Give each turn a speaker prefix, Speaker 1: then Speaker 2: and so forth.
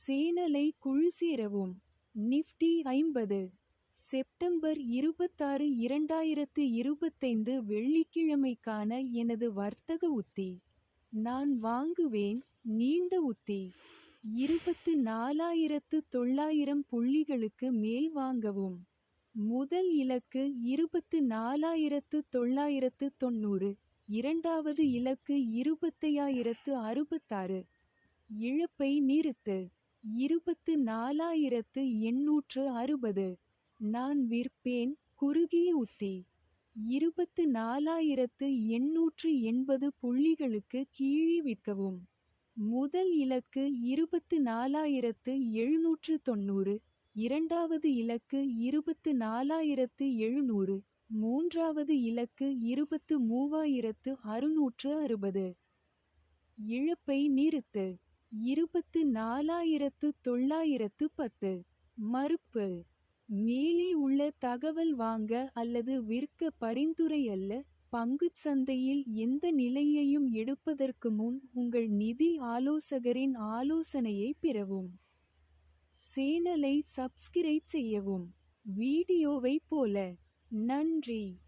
Speaker 1: சேனலை குழுசேரவும். Nifty 50. September 26 2025 வெள்ளிக்கிழமைக்கான எனது வர்த்தக உத்தி. நான் வாங்குவேன். நீண்ட உத்தி. 24,900 புள்ளிகளுக்கு மேல் வாங்கவும். முதல் இலக்கு 24,990. இரண்டாவது இலக்கு 25,066. இழப்பை நிறுத்து. 24,860. நான் விற்பேன். குறுகிய உத்தி. 24,880 புள்ளிகளுக்கு கீழே விற்கவும். முதல் இலக்கு 24,790. இரண்டாவது இலக்கு 24,700. மூன்றாவது இலக்கு 23,660. இழப்பை நிறுத்து. 24,910. மறுப்பு. மேலே உள்ள தகவல் வாங்க அல்லது விற்க பரிந்துரை அல்ல. பங்குச் சந்தையில் எந்த நிலையையும் எடுப்பதற்கு முன் உங்கள் நிதி ஆலோசகரின் ஆலோசனையை பெறவும். சேனலை சப்ஸ்கிரைப் செய்யவும். வீடியோவை போல. நன்றி.